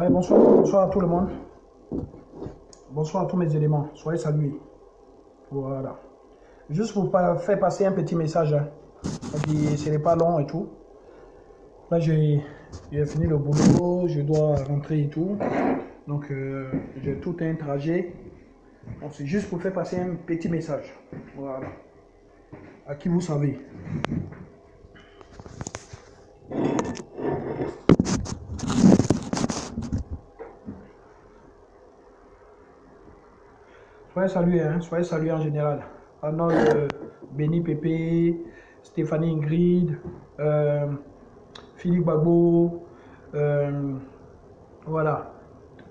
Ouais, bonsoir, bonsoir à tout le monde. Bonsoir à tous mes éléments. Soyez salués. Voilà. Juste pour faire passer un petit message. Hein. Ce n'est pas long et tout. Là, j'ai fini le boulot. Je dois rentrer et tout. Donc, j'ai tout un trajet. Donc, c'est juste pour faire passer un petit message. Voilà. À qui vous savez. Soyez salués en général. Arnold, Benny Pépé, Stéphanie Ingrid, Philippe Babo, voilà.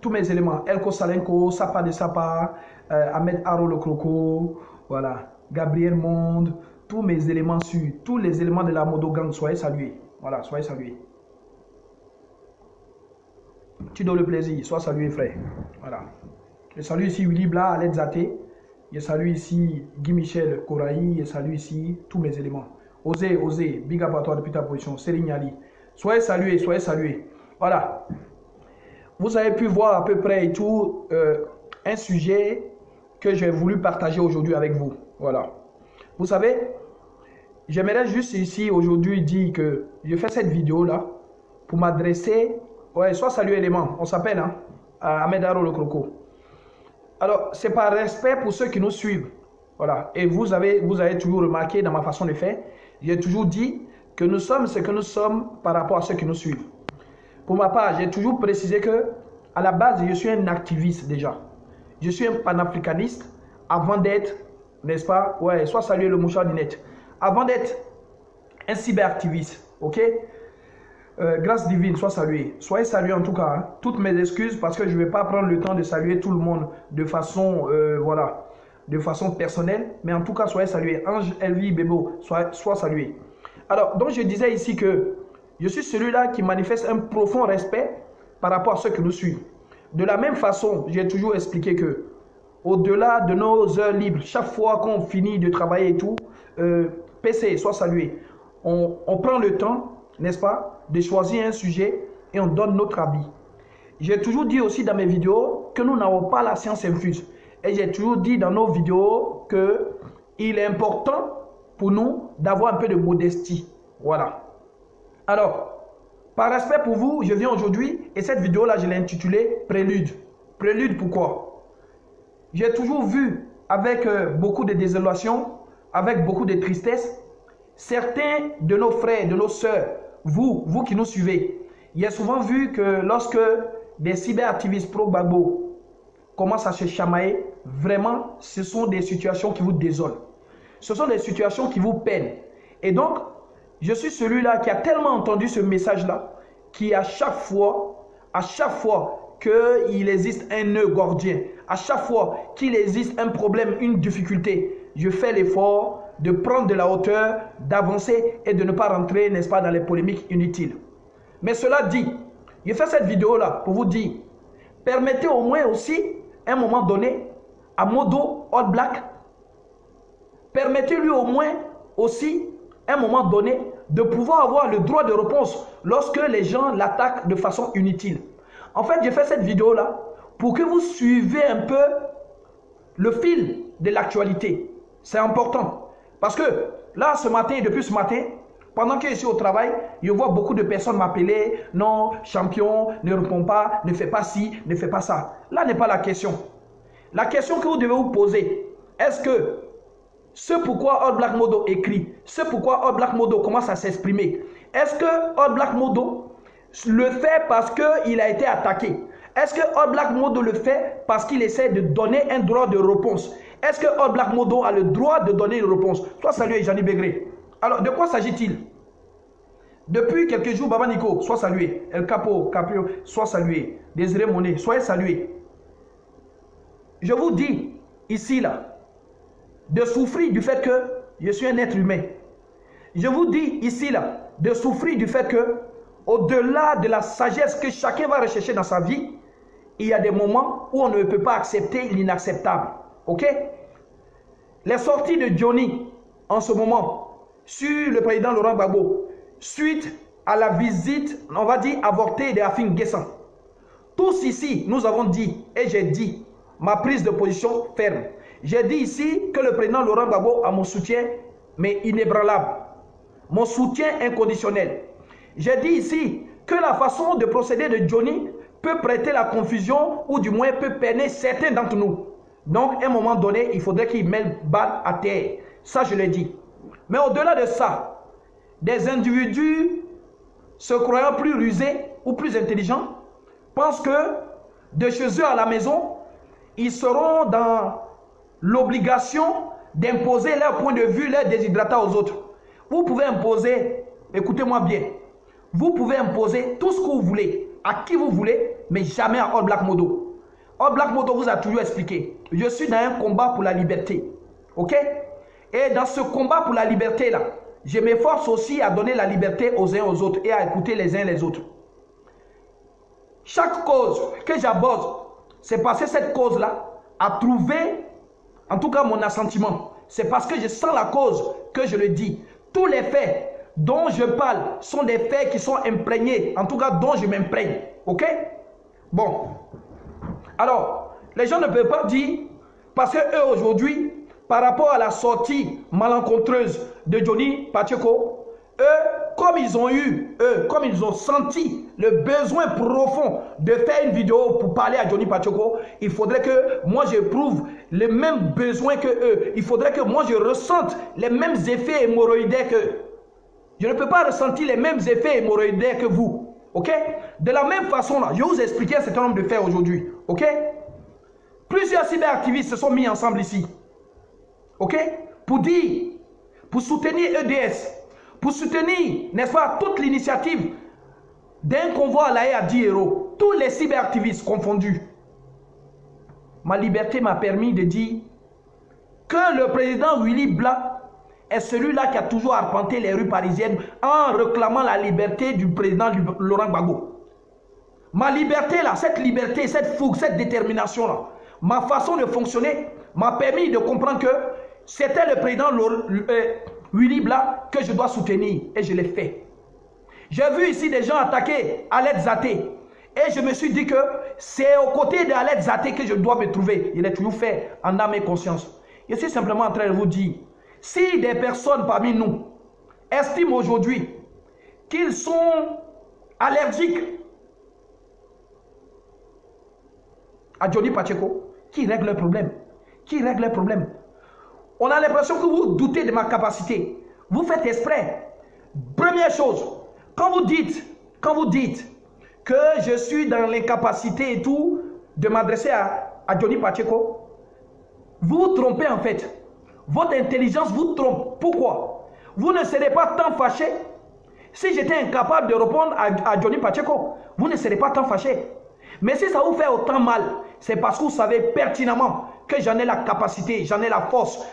Tous mes éléments. Elko Salenko, Sapa de Sapa, Ahmed Haro le Croco, voilà. Gabriel Monde, tous mes éléments sur tous les éléments de la Modo Gang, soyez salués. Voilà, soyez salués. Tu donnes le plaisir, sois salué, frère. Voilà. Je salue ici Willy Bla, Aled Zate. Je salue ici Guy Michel Koraï. Je salue ici tous mes éléments. Osez, big up à toi depuis ta position. Serigne Ali. Soyez salués, soyez salués. Voilà. Vous avez pu voir à peu près et tout un sujet que j'ai voulu partager aujourd'hui avec vous. Voilà. Vous savez, j'aimerais juste ici aujourd'hui dire que je fais cette vidéo là pour m'adresser. Ouais, sois salué élément. On s'appelle hein, Ahmed Haro le Croco. Alors, c'est par respect pour ceux qui nous suivent. Voilà. Et vous avez toujours remarqué dans ma façon de faire, j'ai toujours dit que nous sommes ce que nous sommes par rapport à ceux qui nous suivent. Pour ma part, j'ai toujours précisé que, à la base, je suis un activiste déjà. Je suis un panafricaniste avant d'être, n'est-ce pas? Ouais, soit saluer le mouchard du net. Avant d'être un cyberactiviste, ok? Grâce divine, sois salué. Soyez salués en tout cas. Hein. Toutes mes excuses parce que je ne vais pas prendre le temps de saluer tout le monde de façon, voilà, de façon personnelle. Mais en tout cas, soyez salués. Ange, Elvie, Bebo, sois salués. Alors, donc je disais ici que je suis celui-là qui manifeste un profond respect par rapport à ceux qui nous suivent. De la même façon, j'ai toujours expliqué que, au-delà de nos heures libres, chaque fois qu'on finit de travailler et tout, PC, sois salué. On prend le temps, n'est-ce pas, de choisir un sujet et on donne notre avis. J'ai toujours dit aussi dans mes vidéos que nous n'avons pas la science infuse. Et j'ai toujours dit dans nos vidéos qu'il est important pour nous d'avoir un peu de modestie. Voilà. Alors, par respect pour vous, je viens aujourd'hui et cette vidéo-là, je l'ai intitulée Prélude. Prélude pourquoi? J'ai toujours vu avec beaucoup de désolation, avec beaucoup de tristesse, certains de nos frères, de nos sœurs, vous qui nous suivez, j'ai souvent vu que lorsque des cyberactivistes pro-Gbagbo commencent à se chamailler, vraiment, ce sont des situations qui vous désolent. Ce sont des situations qui vous peinent. Et donc, je suis celui-là qui a tellement entendu ce message-là, qui à chaque fois qu'il existe un nœud gordien, à chaque fois qu'il existe un problème, une difficulté, je fais l'effort de prendre de la hauteur, d'avancer et de ne pas rentrer, n'est-ce pas, dans les polémiques inutiles. Mais cela dit, je fais cette vidéo-là pour vous dire, permettez au moins aussi, à un moment donné, à Modo All Black, permettez-lui au moins aussi, à un moment donné, de pouvoir avoir le droit de réponse lorsque les gens l'attaquent de façon inutile. En fait, j'ai fait cette vidéo-là pour que vous suivez un peu le fil de l'actualité. C'est important. Parce que là, ce matin, depuis ce matin, pendant que je suis au travail, je vois beaucoup de personnes m'appeler. Non, champion, ne réponds pas, ne fais pas ci, ne fais pas ça. Là n'est pas la question. La question que vous devez vous poser, est-ce que ce pourquoi All Black Modo écrit, ce pourquoi All Black Modo commence à s'exprimer, est-ce que All Black Modo le fait parce qu'il a été attaqué? Est-ce que All Black Modo le fait parce qu'il essaie de donner un droit de réponse? Est-ce que All Black Modo a le droit de donner une réponse? Sois salué, Jeannie Begré. Alors, de quoi s'agit-il? Depuis quelques jours, Baba Nico, sois salué. El Capo, Capio, sois salué. Désiré Monet, soyez salué. Je vous dis, ici, là, de souffrir du fait que je suis un être humain. Je vous dis, ici, là, de souffrir du fait que, au-delà de la sagesse que chacun va rechercher dans sa vie, il y a des moments où on ne peut pas accepter l'inacceptable. Ok? Les sorties de Johnny en ce moment sur le président Laurent Gbagbo suite à la visite, on va dire, avortée de Afin Guessan. Tous ici, nous avons dit, et j'ai dit, ma prise de position ferme. J'ai dit ici que le président Laurent Gbagbo a mon soutien, mais inébranlable. Mon soutien inconditionnel. J'ai dit ici que la façon de procéder de Johnny peut prêter la confusion ou du moins peut peiner certains d'entre nous. Donc, à un moment donné, il faudrait qu'il mette le bal à terre. Ça, je l'ai dit. Mais au-delà de ça, des individus se croyant plus rusés ou plus intelligents pensent que de chez eux à la maison, ils seront dans l'obligation d'imposer leur point de vue, leur déshydratat aux autres. Vous pouvez imposer, écoutez-moi bien, vous pouvez imposer tout ce que vous voulez, à qui vous voulez, mais jamais à All Black Modo. All Black Modo vous a toujours expliqué, je suis dans un combat pour la liberté, ok? Et dans ce combat pour la liberté là, je m'efforce aussi à donner la liberté aux uns aux autres et à écouter les uns les autres. Chaque cause que j'aborde, c'est parce que cette cause-là a trouvé, en tout cas mon assentiment. C'est parce que je sens la cause que je le dis. Tous les faits dont je parle sont des faits qui sont imprégnés, en tout cas dont je m'imprègne. Ok? Bon. Alors, les gens ne peuvent pas dire, parce que eux aujourd'hui, par rapport à la sortie malencontreuse de Johnny Pacheco, eux, comme ils ont senti le besoin profond de faire une vidéo pour parler à Johnny Pacheco, il faudrait que moi j'éprouve les mêmes besoins que eux. Il faudrait que moi je ressente les mêmes effets hémorroïdaires qu'eux. Je ne peux pas ressentir les mêmes effets hémorroïdaires que vous. Ok? De la même façon, là, je vais vous expliquer un certain nombre de faits aujourd'hui. Ok? Plusieurs cyberactivistes se sont mis ensemble ici. Ok? Pour dire, pour soutenir EDS, pour soutenir, n'est-ce pas, toute l'initiative d'un convoi à la haie à 10 €. Tous les cyberactivistes confondus. Ma liberté m'a permis de dire que le président Willy Blah est celui-là qui a toujours arpenté les rues parisiennes en réclamant la liberté du président Laurent Gbagbo. Ma liberté là, cette liberté, cette fougue, cette détermination là, ma façon de fonctionner m'a permis de comprendre que c'était le président Willy Blah que je dois soutenir et je l'ai fait. J'ai vu ici des gens attaquer Alet Zaté et je me suis dit que c'est aux côtés de Alet Zaté que je dois me trouver. Il est toujours fait en âme et conscience. Je suis simplement en train de vous dire, si des personnes parmi nous estiment aujourd'hui qu'ils sont allergiques à Johnny Pacheco, qui règle le problème? Qui règle le problème? On a l'impression que vous doutez de ma capacité. Vous faites exprès. Première chose, quand vous dites que je suis dans l'incapacité et tout de m'adresser à Johnny Pacheco, vous vous trompez en fait. Votre intelligence vous trompe. Pourquoi? Vous ne serez pas tant fâché. Si j'étais incapable de répondre à Johnny Pacheco, vous ne serez pas tant fâché. Mais si ça vous fait autant mal, c'est parce que vous savez pertinemment que j'en ai la capacité, j'en ai la force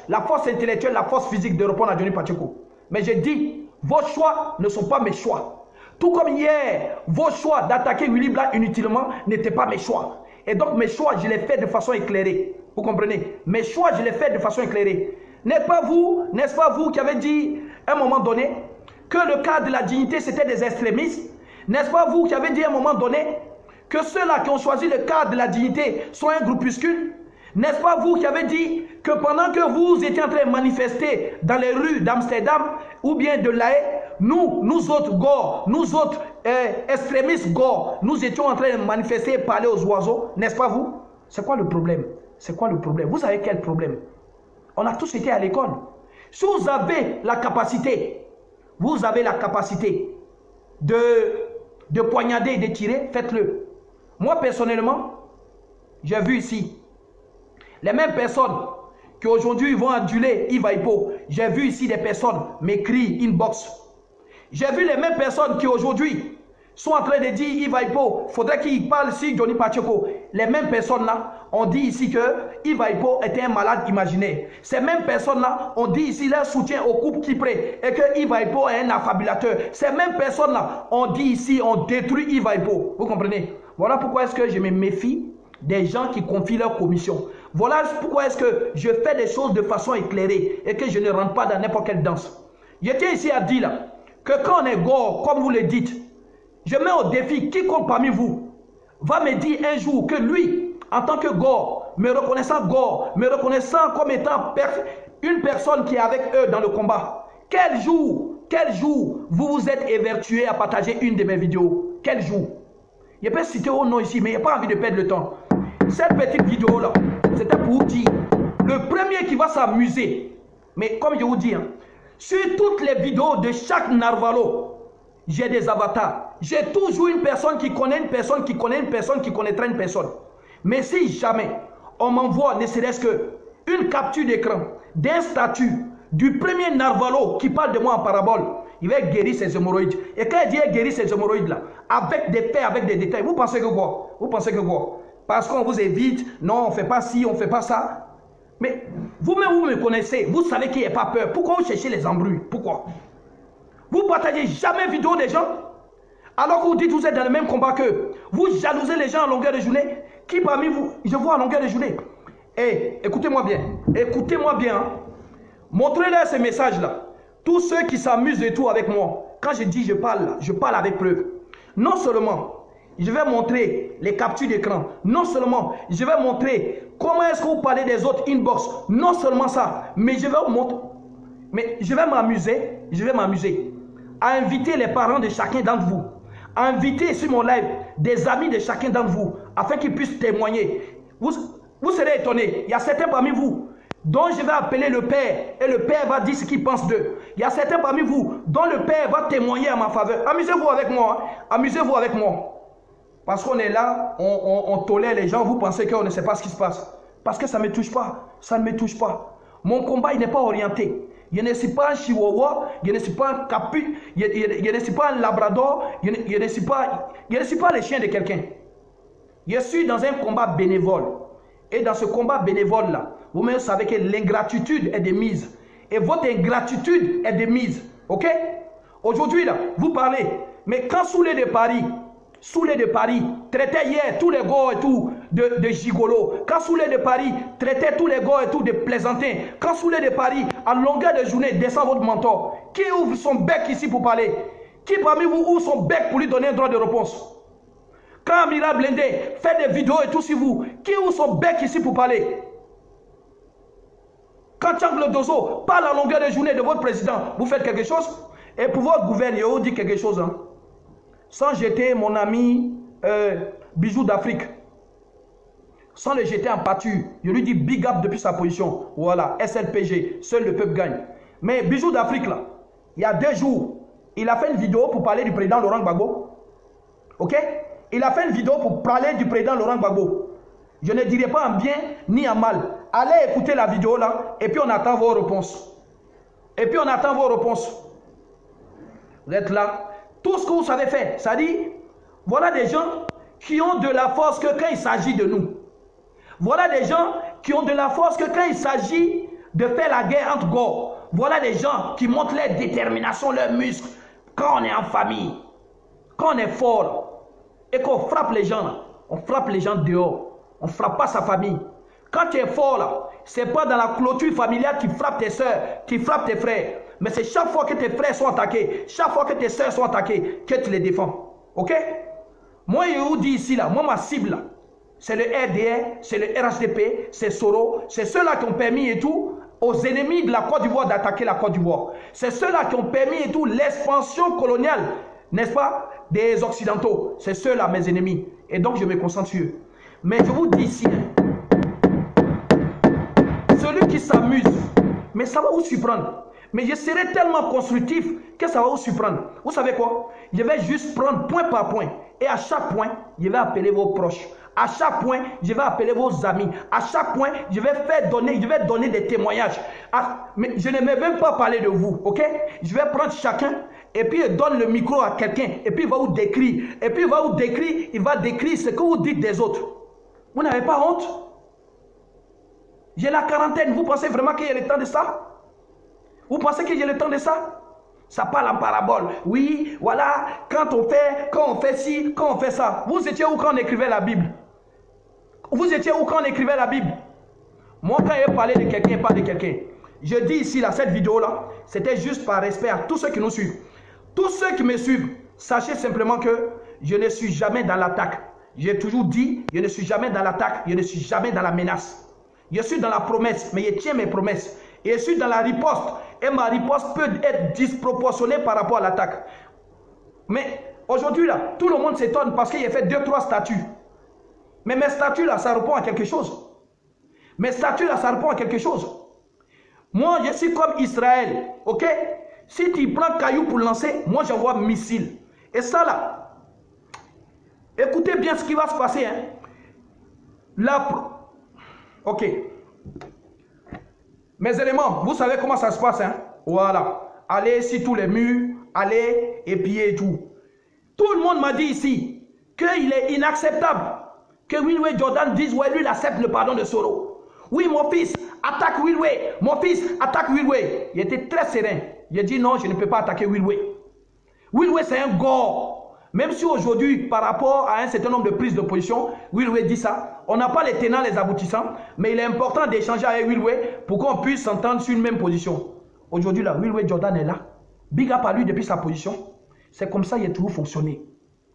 intellectuelle, la force physique de répondre à Johnny Pacheco. Mais j'ai dit, vos choix ne sont pas mes choix. Tout comme hier, vos choix d'attaquer Willy Blah inutilement n'étaient pas mes choix. Et donc mes choix, je les fais de façon éclairée. Vous comprenez? Mes choix, je les fais de façon éclairée. N'est-ce pas vous qui avez dit à un moment donné que le cadre de la dignité c'était des extrémistes? N'est-ce pas vous qui avez dit à un moment donné que ceux-là qui ont choisi le cadre de la dignité sont un groupuscule? N'est-ce pas vous qui avez dit que pendant que vous étiez en train de manifester dans les rues d'Amsterdam ou bien de La Haye, nous autres Gore, nous autres extrémistes Gore, nous étions en train de manifester et parler aux oiseaux? N'est-ce pas vous? C'est quoi le problème? C'est quoi le problème? Vous avez quel problème? On a tous été à l'école. Si vous avez la capacité, de poignarder et de tirer, faites-le. Moi personnellement, j'ai vu ici les mêmes personnes qui aujourd'hui vont aduler Yves Aipo. J'ai vu ici des personnes m'écrire inbox. J'ai vu les mêmes personnes qui aujourd'hui sont en train de dire Yves Aipo, faudrait qu'il parle sur Johnny Pacheco. Les mêmes personnes-là ont dit ici que Yves Aipo était un malade imaginaire. Ces mêmes personnes-là ont dit ici leur soutien au couple Kipré et que Yves Aipo est un affabulateur. Ces mêmes personnes-là ont dit ici, ont détruit Yves Aipo. Vous comprenez? Voilà pourquoi est-ce que je me méfie des gens qui confient leur commission. Voilà pourquoi est-ce que je fais des choses de façon éclairée et que je ne rentre pas dans n'importe quelle danse. Je tiens ici à dire là, que quand on est gore, comme vous le dites, je mets au défi quiconque parmi vous va me dire un jour que lui, en tant que Gore, me reconnaissant comme étant une personne qui est avec eux dans le combat, quel jour vous vous êtes évertué à partager une de mes vidéos? Quel jour? Je peux citer au nom ici, mais il n'y a pas envie de perdre le temps. Cette petite vidéo-là, c'était pour vous dire, le premier qui va s'amuser, mais comme je vous dis, hein, sur toutes les vidéos de chaque Narvalo, j'ai des avatars. J'ai toujours une personne qui connaît une personne, qui connaît une personne, qui connaîtra une personne. Mais si jamais on m'envoie ne serait-ce qu'une capture d'écran d'un statut du premier Narvalo qui parle de moi en parabole, il va guérir ses hémorroïdes. Et quand il dit guérir ses hémorroïdes là, avec des faits, avec des détails, vous pensez que quoi? Vous pensez que quoi? Parce qu'on vous évite, non, on ne fait pas ci, on ne fait pas ça. Mais vous-même, vous me connaissez, vous savez qu'il n'y a pas peur. Pourquoi vous cherchez les embrouilles? Pourquoi? Vous ne partagez jamais vidéo des gens, alors que vous dites que vous êtes dans le même combat qu'eux. Vous jalousez les gens à longueur de journée. Qui parmi vous, je vois à longueur de journée? Eh, écoutez-moi bien. Écoutez-moi bien. Hein. Montrez-leur ces messages-là. Tous ceux qui s'amusent et tout avec moi. Quand je dis je parle avec preuve. Non seulement, je vais montrer les captures d'écran. Non seulement, je vais montrer comment est-ce que vous parlez des autres inbox. Non seulement ça, mais je vais vous montrer. Mais je vais m'amuser à inviter les parents de chacun d'entre vous, à inviter sur mon live des amis de chacun d'entre vous, afin qu'ils puissent témoigner. Vous serez étonnés, il y a certains parmi vous dont je vais appeler le Père, et le Père va dire ce qu'il pense d'eux. Il y a certains parmi vous dont le Père va témoigner à ma faveur. Amusez-vous avec moi, hein? Amusez-vous avec moi. Parce qu'on est là, on tolère les gens, vous pensez qu'on ne sait pas ce qui se passe. Parce que ça ne me touche pas, ça ne me touche pas. Mon combat, il n'est pas orienté. Je ne suis pas un chihuahua, je ne suis pas un capu, je ne suis pas un labrador, je ne suis pas le chien de quelqu'un. Je suis dans un combat bénévole. Et dans ce combat bénévole-là, vous-même savez que l'ingratitude est de mise. Et votre ingratitude est de mise. Ok? Aujourd'hui, là, vous parlez. Mais quand Soulé de Paris traitait hier tous les gars et tout de gigolo. Quand Soulé de Paris traitait tous les gars et tout de plaisantins. Quand Soulé de Paris, à longueur de journée, descend votre mentor. Qui ouvre son bec ici pour parler? Qui parmi vous ouvre son bec pour lui donner un droit de réponse? Quand Amira Blindé fait des vidéos et tout sur vous, qui ouvre son bec ici pour parler? Quand Tchanglo Dozo parle à longueur de journée de votre président, vous faites quelque chose? Et pour votre gouverneur, vous dites quelque chose, hein? Sans jeter mon ami Bijou d'Afrique, sans le jeter en pâture, je lui dis big up depuis sa position. Voilà, SLPG, seul le peuple gagne. Mais Bijou d'Afrique, là, il y a 2 jours, il a fait une vidéo pour parler du président Laurent Gbagbo. Ok? Il a fait une vidéo pour parler du président Laurent Gbagbo. Je ne dirai pas en bien ni en mal. Allez écouter la vidéo là, et puis on attend vos réponses. Vous êtes là. Tout ce que vous savez faire, ça dit, voilà des gens qui ont de la force que quand il s'agit de nous. Voilà des gens qui ont de la force que quand il s'agit de faire la guerre entre Gore. Voilà des gens qui montrent leur détermination, leurs muscles. Quand on est en famille, quand on est fort, et qu'on frappe les gens, là, on frappe les gens dehors. On ne frappe pas sa famille. Quand tu es fort, là, ce n'est pas dans la clôture familiale qui frappe tes soeurs, qui frappe tes frères. Mais c'est chaque fois que tes frères sont attaqués, chaque fois que tes soeurs sont attaquées, que tu les défends. Ok? Moi, je vous dis ici, là, moi, ma cible, là, c'est le RDR, c'est le RHDP, c'est Soro, c'est ceux-là qui ont permis et tout aux ennemis de la Côte d'Ivoire d'attaquer la Côte d'Ivoire. C'est ceux-là qui ont permis et tout l'expansion coloniale, n'est-ce pas, des Occidentaux. C'est ceux-là, mes ennemis. Et donc, je me concentre sur eux. Mais je vous dis ici, celui qui s'amuse, mais ça va vous surprendre. Mais je serai tellement constructif que ça va vous surprendre. Vous savez quoi? Je vais juste prendre point par point. Et à chaque point, je vais appeler vos proches. À chaque point, je vais appeler vos amis. À chaque point, je vais donner des témoignages. Mais je ne vais même pas parler de vous, ok? Je vais prendre chacun et puis je donne le micro à quelqu'un. Et puis il va vous décrire. Et puis il va décrire ce que vous dites des autres. Vous n'avez pas honte? J'ai la quarantaine. Vous pensez vraiment qu'il y a le temps de ça? Vous pensez qu'il y a le temps de ça? Ça parle en parabole. Oui, voilà, quand on fait ci, quand on fait ça. Vous étiez où quand on écrivait la Bible? Vous étiez où quand on écrivait la Bible? Moi, quand je parlais de quelqu'un, pas de quelqu'un. Je dis ici, là, cette vidéo-là, c'était juste par respect à tous ceux qui nous suivent. Tous ceux qui me suivent, sachez simplement que je ne suis jamais dans l'attaque. J'ai toujours dit, je ne suis jamais dans l'attaque, je ne suis jamais dans la menace. Je suis dans la promesse, mais je tiens mes promesses. Et je suis dans la riposte. Et ma riposte peut être disproportionnée par rapport à l'attaque. Mais aujourd'hui, là, tout le monde s'étonne parce qu'il y a fait 2-3 statuts. Mais mes statuts, là, ça répond à quelque chose. Mes statuts, là, ça répond à quelque chose. Moi, je suis comme Israël, ok? Si tu prends caillou pour lancer, moi, j'envoie missile. Et ça, là, écoutez bien ce qui va se passer. Hein. Ok. Mes éléments, vous savez comment ça se passe. Hein? Voilà. Allez sur tous les murs, allez épier et tout. Tout le monde m'a dit ici qu'il est inacceptable que Wilway Jordan dise, ouais, lui, il accepte le pardon de Soro. Oui, mon fils, attaque Wilway. Mon fils, attaque Wilway. Il était très serein. Il a dit, non, je ne peux pas attaquer Wilway. Wilway, c'est un gore. Même si aujourd'hui, par rapport à un certain nombre de prises de position, Wilway dit ça. On n'a pas les tenants, les aboutissants, mais il est important d'échanger avec Wilway pour qu'on puisse s'entendre sur une même position. Aujourd'hui, là, Wilway Jordan est là. Big up à lui depuis sa position. C'est comme ça qu'il a toujours fonctionné.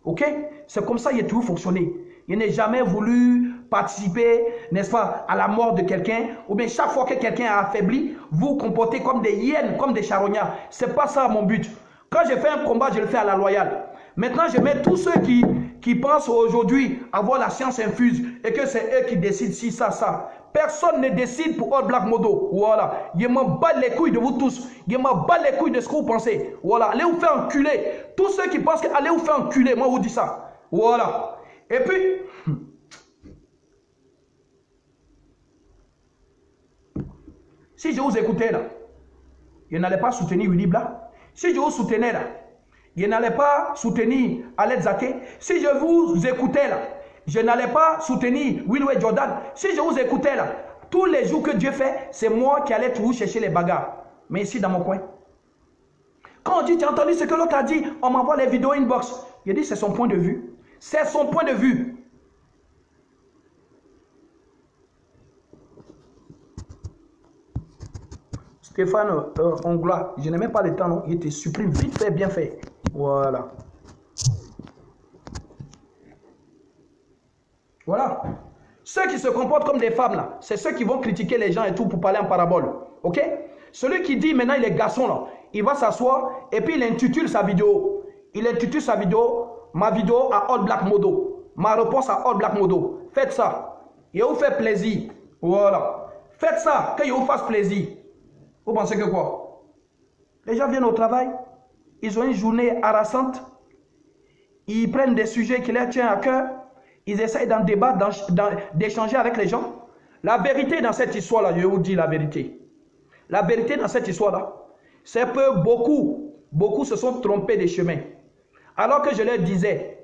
Ok? C'est comme ça qu'il a toujours fonctionné. Il n'a jamais voulu participer, n'est-ce pas, à la mort de quelqu'un. Ou bien chaque fois que quelqu'un a affaibli, vous comportez comme des hyènes, comme des charognards. Ce n'est pas ça mon but. Quand je fais un combat, je le fais à la loyale. Maintenant, je mets tous ceux qui pensent aujourd'hui avoir la science infuse et que c'est eux qui décident si ça. Personne ne décide pour All Black Modo. Voilà. Je m'en bats les couilles de vous tous. Je m'en bats les couilles de ce que vous pensez. Voilà. Allez vous faire enculer. Tous ceux qui pensent que allez vous faire enculer, moi, je vous dis ça. Voilà. Et puis, si je vous écoutais là, je n'allais pas soutenir Willy Bla. Si je vous soutenais là, je n'allais pas soutenir Aled Zate. Si je vous écoutais là, je n'allais pas soutenir Wilway Jordan. Si je vous écoutais là, tous les jours que Dieu fait, c'est moi qui allais toujours chercher les bagarres. Mais ici dans mon coin. Quand on dit, tu as entendu ce que l'autre a dit, on m'envoie les vidéos inbox. Il dit, c'est son point de vue. C'est son point de vue. Stéphane Ongla, je n'ai même pas le temps, non? Il te supprime vite fait, bien fait. Voilà. Voilà. Ceux qui se comportent comme des femmes, là, c'est ceux qui vont critiquer les gens et tout pour parler en parabole. Ok? Celui qui dit maintenant il est garçon, là, il va s'asseoir et puis il intitule sa vidéo. Il intitule sa vidéo, ma vidéo à All Black Modo. Ma réponse à All Black Modo. Faites ça. Et vous fait plaisir. Voilà. Faites ça, que vous fasse plaisir. Vous pensez que quoi? Les gens viennent au travail, ils ont une journée harassante, ils prennent des sujets qui leur tiennent à cœur, ils essayent d'en débattre, d'échanger avec les gens. La vérité dans cette histoire-là, je vous dis la vérité. La vérité dans cette histoire-là, c'est que beaucoup se sont trompés des chemins. Alors que je leur disais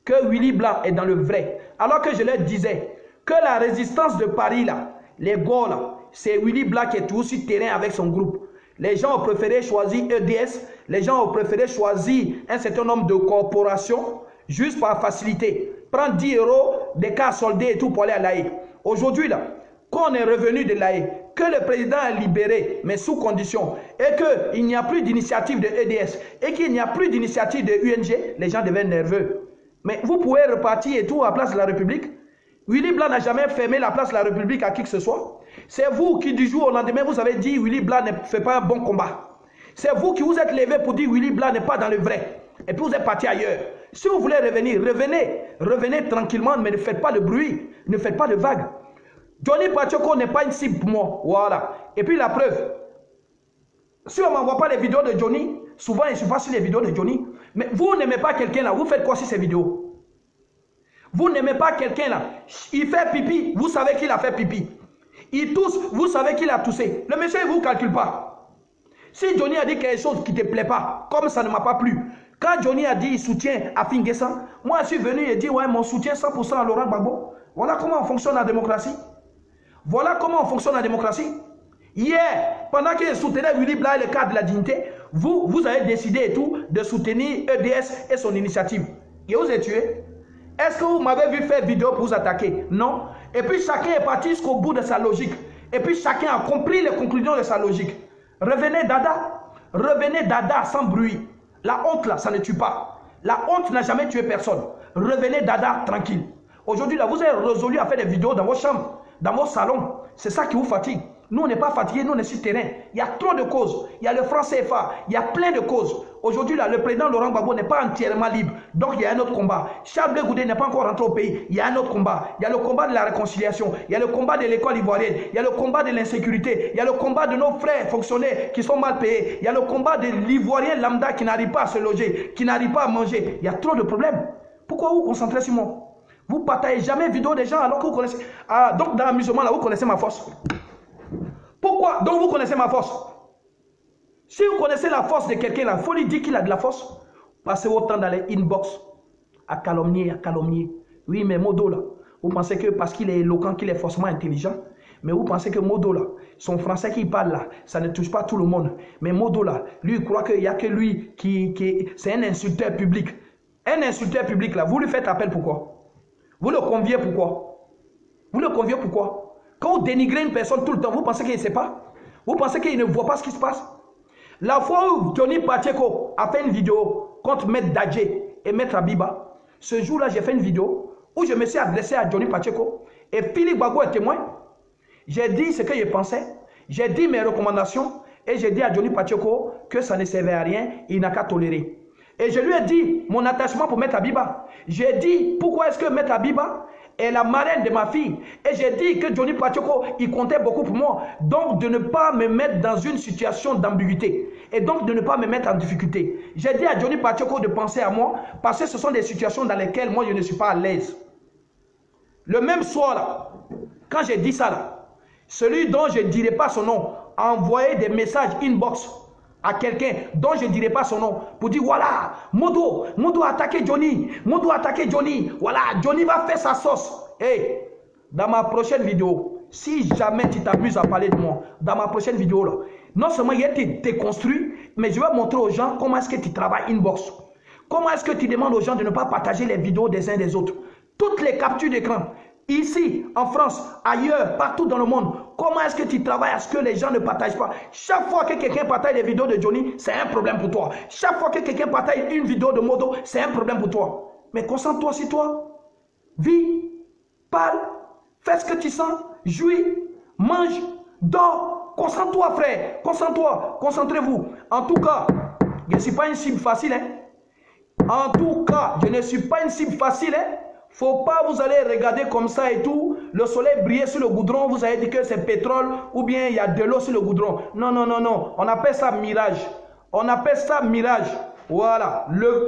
que Willy Bla est dans le vrai, alors que je leur disais que la résistance de Paris, là, les Gauls, là, c'est Willy Bla qui est toujours sur terrain avec son groupe. Les gens ont préféré choisir EDS, les gens ont préféré choisir un certain nombre de corporations juste par facilité. Prendre 10 euros, des cas soldés et tout pour aller à l'AE. Aujourd'hui, là, quand on est revenu de l'AE, que le président a libéré, mais sous condition, et qu'il n'y a plus d'initiative de EDS, et qu'il n'y a plus d'initiative de UNG, les gens deviennent nerveux. Mais vous pouvez repartir et tout à la place de la République. Willy Bla n'a jamais fermé la place de la République à qui que ce soit. C'est vous qui du jour au lendemain vous avez dit Willy Bla ne fait pas un bon combat. C'est vous qui vous êtes levé pour dire Willy Bla n'est pas dans le vrai. Et puis vous êtes parti ailleurs. Si vous voulez revenir, revenez tranquillement, mais ne faites pas de bruit, ne faites pas de vagues. Johnny Pacheco n'est pas une cible pour moi. Voilà. Et puis la preuve, si on ne m'envoie pas les vidéos de Johnny, souvent je ne suis pas sur les vidéos de Johnny, mais vous n'aimez pas quelqu'un là, vous faites quoi sur ces vidéos? Vous n'aimez pas quelqu'un là, il fait pipi, vous savez qu'il a fait pipi. Il tousse, vous savez qu'il a toussé. Le monsieur ne vous calcule pas. Si Johnny a dit quelque chose qui ne te plaît pas, comme ça ne m'a pas plu, quand Johnny a dit il soutient à Finguessan, moi je suis venu et dit ouais, mon soutien 100% à Laurent Gbagbo. Voilà comment on fonctionne la démocratie. Voilà comment on fonctionne la démocratie. Hier, pendant que je soutenais Willy Bla et le cadre de la dignité, vous avez décidé et tout de soutenir EDS et son initiative. Et vous êtes tué. Est-ce que vous m'avez vu faire vidéo pour vous attaquer? Non. Et puis chacun est parti jusqu'au bout de sa logique. Et puis chacun a compris les conclusions de sa logique. Revenez Dada sans bruit. La honte là, ça ne tue pas. La honte n'a jamais tué personne. Revenez Dada tranquille. Aujourd'hui, là, vous avez résolu à faire des vidéos dans vos chambres, dans vos salons. C'est ça qui vous fatigue. Nous, on n'est pas fatigués, nous, on est sur le terrain. Il y a trop de causes. Il y a le franc CFA, il y a plein de causes. Aujourd'hui, là, le président Laurent Gbagbo n'est pas entièrement libre. Donc, il y a un autre combat. Charles Blé Goudé n'est pas encore rentré au pays. Il y a un autre combat. Il y a le combat de la réconciliation. Il y a le combat de l'école ivoirienne. Il y a le combat de l'insécurité. Il y a le combat de nos frères fonctionnaires qui sont mal payés. Il y a le combat de l'ivoirien lambda qui n'arrive pas à se loger, qui n'arrive pas à manger. Il y a trop de problèmes. Pourquoi vous vous concentrez sur moi? Vous ne partagez jamais vidéo des gens alors que vous connaissez. Ah, donc dans l'amusement, là, vous connaissez ma force. Pourquoi? Donc vous connaissez ma force. Si vous connaissez la force de quelqu'un, il faut lui dire qu'il a de la force. Passez votre temps dans les inbox à calomnier, à calomnier. Oui, mais Modo là, vous pensez que parce qu'il est éloquent, qu'il est forcément intelligent. Mais vous pensez que Modo là, son français qu'il parle là, ça ne touche pas tout le monde. Mais Modo là, lui, il croit qu'il n'y a que lui qui c'est un insulteur public. Un insulteur public là, vous lui faites appel pourquoi? Vous le conviez pourquoi? Vous le conviez pourquoi? Quand vous dénigrez une personne tout le temps, vous pensez qu'il ne sait pas? Vous pensez qu'il ne voit pas ce qui se passe? La fois où Johnny Pacheco a fait une vidéo contre Maître Dadje et Maître Abiba, ce jour-là, j'ai fait une vidéo où je me suis adressé à Johnny Pacheco et Philippe Gbagbo est témoin. J'ai dit ce que je pensais, j'ai dit mes recommandations et j'ai dit à Johnny Pacheco que ça ne servait à rien, il n'a qu'à tolérer. Et je lui ai dit mon attachement pour Maître Abiba. J'ai dit pourquoi est-ce que Maître Abiba est la marraine de ma fille. Et j'ai dit que Johnny Pacheco, il comptait beaucoup pour moi. Donc de ne pas me mettre dans une situation d'ambiguïté. Et donc de ne pas me mettre en difficulté. J'ai dit à Johnny Pacheco de penser à moi parce que ce sont des situations dans lesquelles moi je ne suis pas à l'aise. Le même soir là, quand j'ai dit ça là, celui dont je ne dirai pas son nom a envoyé des messages inbox à quelqu'un dont je ne dirai pas son nom pour dire voilà, Modo a attaqué Johnny, Modo a attaqué Johnny, voilà, Johnny va faire sa sauce. Hey, dans ma prochaine vidéo, si jamais tu t'amuses à parler de moi, dans ma prochaine vidéo là, non seulement il été déconstruit, mais je vais montrer aux gens comment est-ce que tu travailles inbox. Comment est-ce que tu demandes aux gens de ne pas partager les vidéos des uns des autres. Toutes les captures d'écran. Ici, en France, ailleurs, partout dans le monde, comment est-ce que tu travailles à ce que les gens ne partagent pas? Chaque fois que quelqu'un partage des vidéos de Johnny, c'est un problème pour toi. Chaque fois que quelqu'un partage une vidéo de Modo, c'est un problème pour toi. Mais concentre-toi sur toi. Vis, parle, fais ce que tu sens, jouis, mange, dors. Concentre-toi, frère. Concentre-toi, concentrez-vous. En tout cas, je ne suis pas une cible facile. Hein? En tout cas, je ne suis pas une cible facile. Hein? Faut pas vous allez regarder comme ça et tout, le soleil briller sur le goudron, vous allez dire que c'est pétrole ou bien il y a de l'eau sur le goudron. Non, non, non, non, on appelle ça mirage. On appelle ça mirage. Voilà,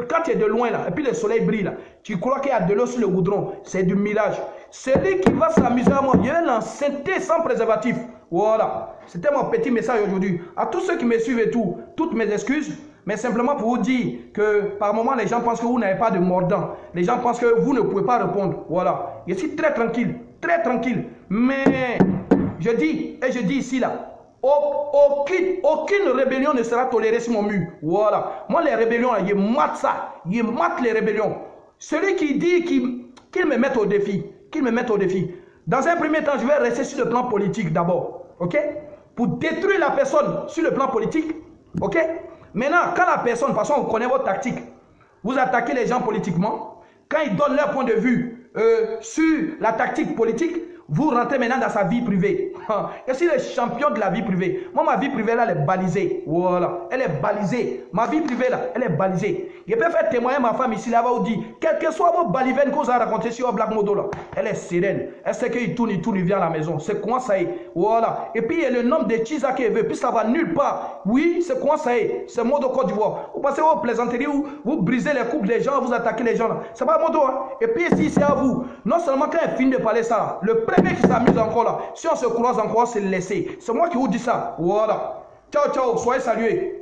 quand tu es de loin là, et puis le soleil brille là, tu crois qu'il y a de l'eau sur le goudron, c'est du mirage. Celui qui va s'amuser à moi, il va l'enceinte sans préservatif. Voilà, c'était mon petit message aujourd'hui. À tous ceux qui me suivent et tout, toutes mes excuses. Mais simplement pour vous dire que par moment les gens pensent que vous n'avez pas de mordant. Les gens pensent que vous ne pouvez pas répondre. Voilà. Je suis très tranquille. Très tranquille. Mais je dis, et je dis ici là, aucune rébellion ne sera tolérée sur mon mur. Voilà. Moi les rébellions, je mate ça. Je mate les rébellions. Celui qui dit qu'il me mette au défi. Qu'il me mette au défi. Dans un premier temps, je vais rester sur le plan politique d'abord. Ok? Pour détruire la personne sur le plan politique. Ok? Maintenant, quand la personne, de toute façon, on connaît votre tactique, vous attaquez les gens politiquement, quand ils donnent leur point de vue sur la tactique politique, vous rentrez maintenant dans sa vie privée. Je suis le champion de la vie privée. Moi, ma vie privée, là, elle est balisée. Voilà, elle est balisée. Ma vie privée, là, elle est balisée. Je peux faire témoigner ma femme ici, là, va vous dire, quel que soit vos balivennes que vous avez raconté sur Black Modo, là, elle est sereine. Elle sait qu'il tourne, il vient à la maison. C'est comment ça est. Voilà. Et puis, il y a le nombre de Chisa qu'il veut. Puis, ça va nulle part. Oui, c'est comment ça est. C'est Modo Côte d'Ivoire. Vous passez vos plaisanteries où vous brisez les couples des gens, vous attaquez les gens, là. C'est pas Modo, hein. Et puis, ici, c'est à vous. Non seulement quand elle finit de parler ça, le premier qui s'amuse encore là, si on se croise encore, c'est le laisser. C'est moi qui vous dis ça. Voilà. Ciao, ciao. Soyez salués.